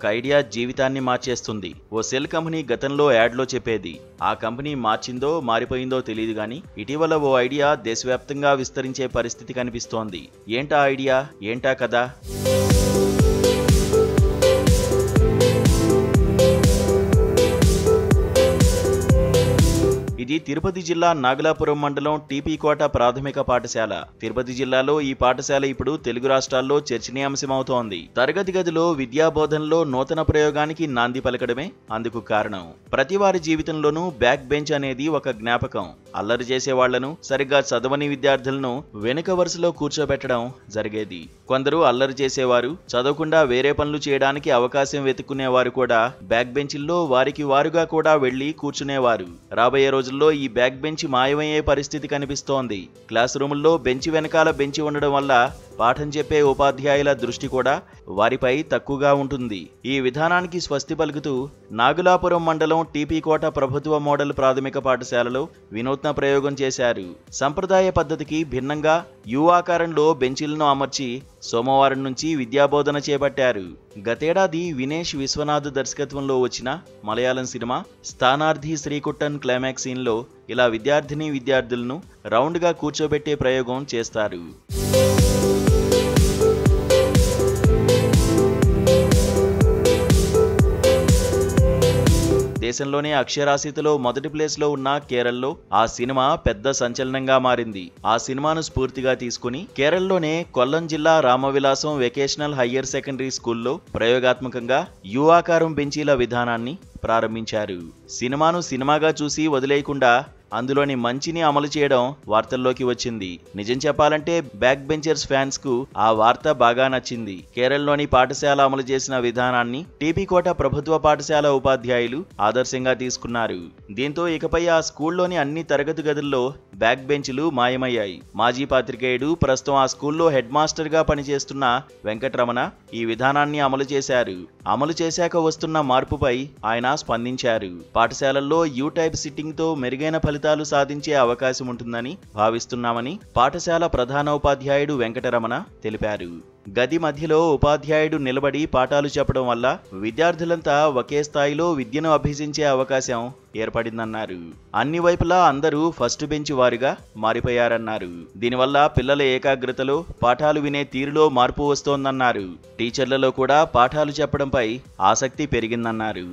Idea జీవితాన్ని మార్చేస్తుంది. ఓ cell company గతంలో యాడ్లో చెప్పేది. ఆ కంపెనీ మార్చిందో మారిపోయిందో తెలియదు గానీ ఇటీవల ఓ ఐడియా దేశవ్యాప్తంగా విస్తరించే పరిస్థితి కనిపిస్తోంది. ఏంటా ఐడియా, ఏంటా కదా? ఇది తిరుపతి జిల్లా నాగలాపురం మండలం టీపీకోట ప్రాథమిక పాఠశాల. తిరుపతి జిల్లాలో ఈ పాఠశాల ఇప్పుడు తెలుగు రాష్ట్రాల్లో చర్చనీయాంశమవుతోంది. తరగతి గదిలో విద్యాబోధనలో నూతన ప్రయోగానికి నాంది పలకడమే అందుకు కారణం. ప్రతి వారి జీవితంలోనూ బ్యాక్ బెంచ్ అనేది ఒక జ్ఞాపకం. అల్లరి చేసే వాళ్లను, సరిగ్గా చదవని విద్యార్థులను వెనుక వరుసలో కూర్చోబెట్టడం జరిగేది. కొందరు అల్లరి చేసేవారు, చదవకుండా వేరే పనులు చేయడానికి అవకాశం వెతుక్కునేవారు కూడా బ్యాక్ బెంచ్ల్లో వారికి వారుగా కూడా వెళ్లి కూర్చునేవారు. రాబోయే రోజుల్లో ఈ బ్యాక్ బెంచ్ మాయమయ్యే పరిస్థితి కనిపిస్తోంది. క్లాస్ రూముల్లో బెంచి వెనకాల బెంచి ఉండడం వల్ల పాఠం చెప్పే ఉపాధ్యాయుల దృష్టి కూడా వారిపై తక్కువగా ఉంటుంది. ఈ విధానానికి స్వస్తి పలుకుతూ నాగులాపురం మండలం టీపీకోట ప్రభుత్వ మోడల్ ప్రాథమిక పాఠశాలలో వినూత్న ప్రయోగం చేశారు. సంప్రదాయ పద్ధతికి భిన్నంగా యు ఆకారంలో బెంచీలను అమర్చి సోమవారం నుంచి విద్యాబోధన చేపట్టారు. గతేడాది వినేష్ విశ్వనాథ్ దర్శకత్వంలో వచ్చిన మలయాళం సినిమా స్థానార్థి శ్రీకుట్టన్ క్లైమాక్స్ సీన్లో ఇలా విద్యార్థులను రౌండ్గా కూర్చోబెట్టే ప్రయోగం చేస్తారు. దేశంలోనే అక్షరాస్యతలో మొదటి ప్లేస్లో ఉన్న కేరళలో ఆ సినిమా పెద్ద సంచలనంగా మారింది. ఆ సినిమాను స్ఫూర్తిగా తీసుకుని కేరళలోనే కొల్లం జిల్లా రామవిలాసం వెకేషనల్ హయ్యర్ సెకండరీ స్కూల్లో ప్రయోగాత్మకంగా యు ఆకారం బెంచీల విధానాన్ని ప్రారంభించారు. సినిమాను సినిమాగా చూసి వదిలేయకుండా అందులోని మంచిని అమలు చేయడం వార్తల్లోకి వచ్చింది. నిజం చెప్పాలంటే బ్యాక్ బెంచర్స్ ఫ్యాన్స్ కు ఆ వార్త బాగా నచ్చింది. కేరళలోని పాఠశాల అమలు చేసిన విధానాన్ని టీపీకోట ప్రభుత్వ పాఠశాల ఉపాధ్యాయులు ఆదర్శంగా తీసుకున్నారు. దీంతో ఇకపై ఆ స్కూల్లోని అన్ని తరగతి గదుల్లో బ్యాక్ బెంచ్లు మాయమయ్యాయి. మాజీ పాత్రికేయుడు, ప్రస్తుతం ఆ స్కూల్లో హెడ్ మాస్టర్ గా పనిచేస్తున్న వెంకటరమణ ఈ విధానాన్ని అమలు చేశారు. అమలు చేశాక వస్తున్న మార్పుపై ఆయన స్పందించారు. పాఠశాలల్లో యూ టైప్ సిట్టింగ్ తో మెరుగైన ఫలితాలు సాధించే అవకాశం ఉంటుందని భావిస్తున్నామని పాఠశాల ప్రధానోపాధ్యాయుడు వెంకటరమణ తెలిపారు. గది మధ్యలో ఉపాధ్యాయుడు నిలబడి పాఠాలు చెప్పడం వల్ల విద్యార్థులంతా ఒకే స్థాయిలో విద్యను అభ్యసించే అవకాశం ఏర్పడిందన్నారు. అన్ని వైపులా అందరూ ఫస్ట్ బెంచ్ వారిగా మారిపోయారన్నారు. దీనివల్ల పిల్లల ఏకాగ్రతలో, పాఠాలు వినే తీరులో మార్పు వస్తోందన్నారు. టీచర్లలో కూడా పాఠాలు చెప్పడంపై ఆసక్తి పెరిగిందన్నారు.